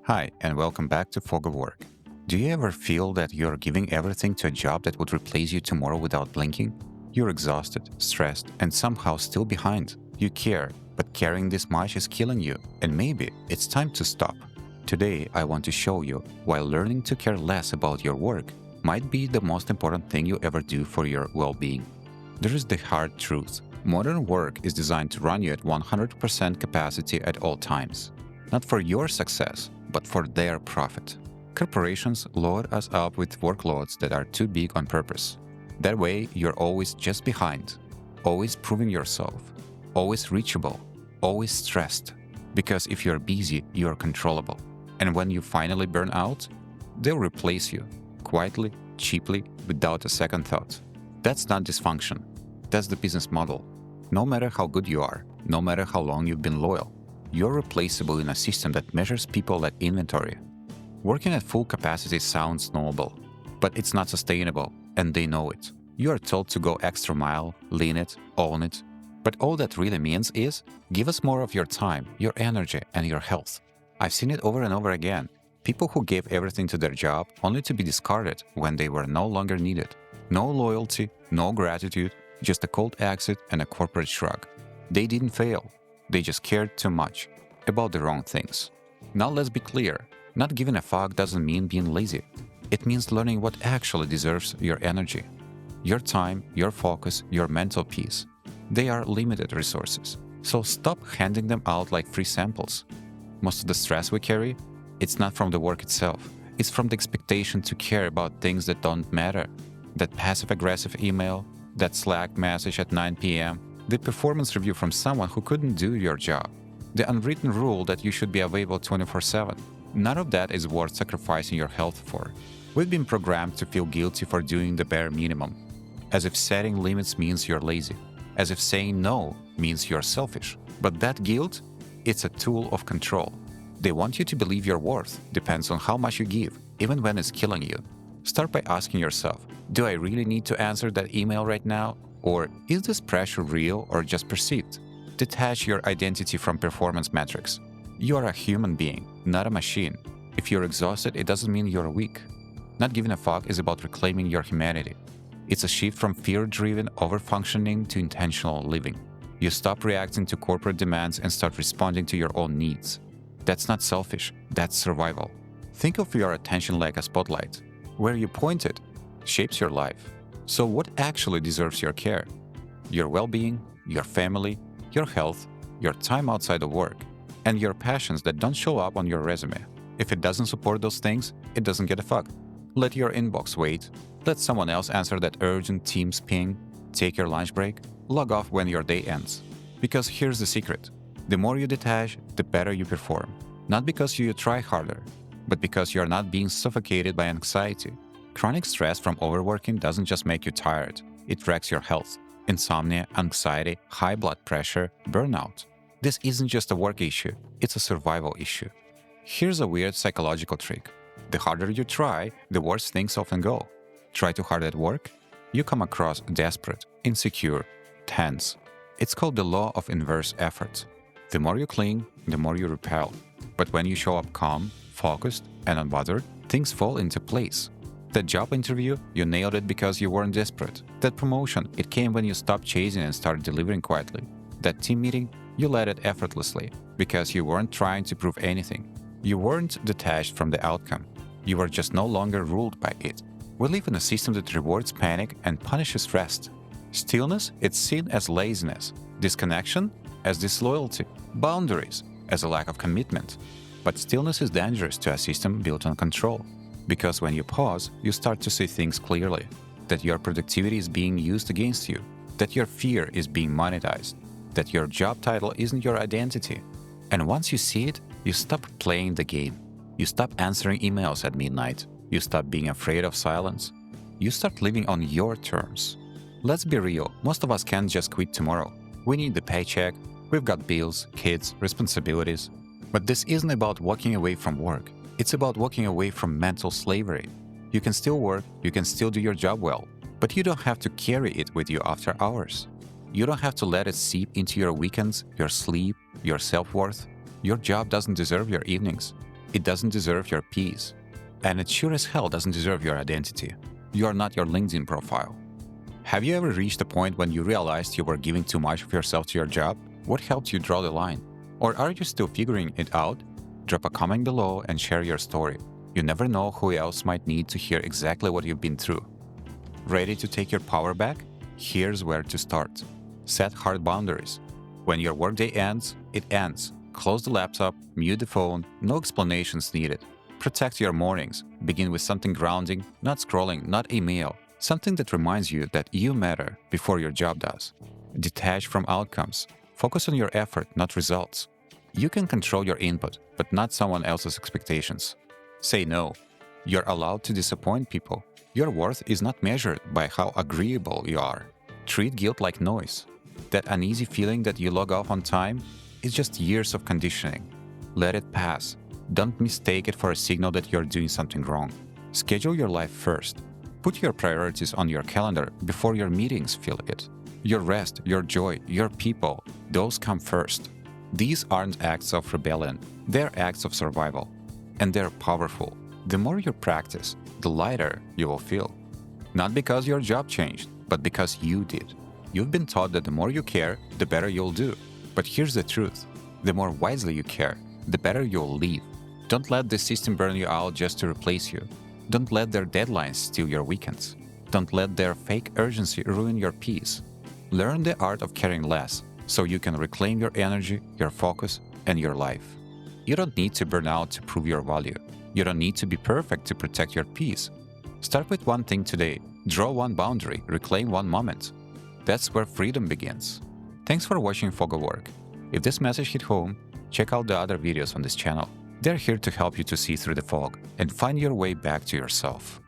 Hi, and welcome back to Fog of Work. Do you ever feel that you're giving everything to a job that would replace you tomorrow without blinking? You're exhausted, stressed, and somehow still behind. You care, but caring this much is killing you, and maybe it's time to stop. Today, I want to show you why learning to care less about your work might be the most important thing you ever do for your well-being. There is the hard truth. Modern work is designed to run you at 100% capacity at all times. Not for your success, but for their profit. Corporations load us up with workloads that are too big on purpose. That way, you're always just behind, always proving yourself, always reachable, always stressed. Because if you're busy, you're controllable. And when you finally burn out, they'll replace you, quietly, cheaply, without a second thought. That's not dysfunction. That's the business model. No matter how good you are, no matter how long you've been loyal, you're replaceable in a system that measures people like inventory. Working at full capacity sounds noble, but it's not sustainable, and they know it. You are told to go extra mile, lean it, own it, but all that really means is, give us more of your time, your energy, and your health. I've seen it over and over again. People who gave everything to their job only to be discarded when they were no longer needed. No loyalty, no gratitude, just a cold exit and a corporate shrug. They didn't fail. They just cared too much about the wrong things. Now let's be clear, not giving a fuck doesn't mean being lazy. It means learning what actually deserves your energy. Your time, your focus, your mental peace. They are limited resources, so stop handing them out like free samples. Most of the stress we carry, it's not from the work itself. It's from the expectation to care about things that don't matter. That passive-aggressive email, that Slack message at 9 p.m., the performance review from someone who couldn't do your job, the unwritten rule that you should be available 24/7. None of that is worth sacrificing your health for. We've been programmed to feel guilty for doing the bare minimum, as if setting limits means you're lazy, as if saying no means you're selfish. But that guilt, it's a tool of control. They want you to believe your worth depends on how much you give, even when it's killing you. Start by asking yourself, do I really need to answer that email right now? Or is this pressure real or just perceived? Detach your identity from performance metrics. You are a human being, not a machine. If you're exhausted, it doesn't mean you're weak. Not giving a fuck is about reclaiming your humanity. It's a shift from fear-driven overfunctioning to intentional living. You stop reacting to corporate demands and start responding to your own needs. That's not selfish, that's survival. Think of your attention like a spotlight. Where you point it shapes your life. So what actually deserves your care? Your well-being, your family, your health, your time outside of work, and your passions that don't show up on your resume. If it doesn't support those things, it doesn't get a fuck. Let your inbox wait. Let someone else answer that urgent Teams ping. Take your lunch break. Log off when your day ends. Because here's the secret. The more you detach, the better you perform. Not because you try harder, but because you're not being suffocated by anxiety. Chronic stress from overworking doesn't just make you tired, it wrecks your health. Insomnia, anxiety, high blood pressure, burnout. This isn't just a work issue, it's a survival issue. Here's a weird psychological trick. The harder you try, the worse things often go. Try too hard at work, you come across desperate, insecure, tense. It's called the law of inverse effort. The more you cling, the more you repel. But when you show up calm, focused, and unbothered, things fall into place. That job interview, you nailed it because you weren't desperate. That promotion, it came when you stopped chasing and started delivering quietly. That team meeting, you led it effortlessly because you weren't trying to prove anything. You weren't detached from the outcome. You were just no longer ruled by it. We live in a system that rewards panic and punishes rest. Stillness, it's seen as laziness. Disconnection, as disloyalty. Boundaries, as a lack of commitment. But stillness is dangerous to a system built on control. Because when you pause, you start to see things clearly. That your productivity is being used against you. That your fear is being monetized. That your job title isn't your identity. And once you see it, you stop playing the game. You stop answering emails at midnight. You stop being afraid of silence. You start living on your terms. Let's be real, most of us can't just quit tomorrow. We need the paycheck, we've got bills, kids, responsibilities. But this isn't about walking away from work. It's about walking away from mental slavery. You can still work, you can still do your job well, but you don't have to carry it with you after hours. You don't have to let it seep into your weekends, your sleep, your self-worth. Your job doesn't deserve your evenings. It doesn't deserve your peace. And it sure as hell doesn't deserve your identity. You are not your LinkedIn profile. Have you ever reached a point when you realized you were giving too much of yourself to your job? What helped you draw the line? Or are you still figuring it out? Drop a comment below and share your story. You never know who else might need to hear exactly what you've been through. Ready to take your power back? Here's where to start. Set hard boundaries. When your workday ends, it ends. Close the laptop, mute the phone, no explanations needed. Protect your mornings. Begin with something grounding, not scrolling, not email. Something that reminds you that you matter before your job does. Detach from outcomes. Focus on your effort, not results. You can control your input, but not someone else's expectations. Say no. You're allowed to disappoint people. Your worth is not measured by how agreeable you are. Treat guilt like noise. That uneasy feeling that you log off on time is just years of conditioning. Let it pass. Don't mistake it for a signal that you're doing something wrong. Schedule your life first. Put your priorities on your calendar before your meetings feel it. Your rest, your joy, your people, those come first. These aren't acts of rebellion, they're acts of survival. And they're powerful. The more you practice, the lighter you will feel. Not because your job changed, but because you did. You've been taught that the more you care, the better you'll do. But here's the truth. The more wisely you care, the better you'll live. Don't let the system burn you out just to replace you. Don't let their deadlines steal your weekends. Don't let their fake urgency ruin your peace. Learn the art of caring less, so you can reclaim your energy, your focus, and your life. You don't need to burn out to prove your value. You don't need to be perfect to protect your peace. Start with one thing today. Draw one boundary, reclaim one moment. That's where freedom begins. Thanks for watching Fog of Work. If this message hit home, check out the other videos on this channel. They're here to help you to see through the fog and find your way back to yourself.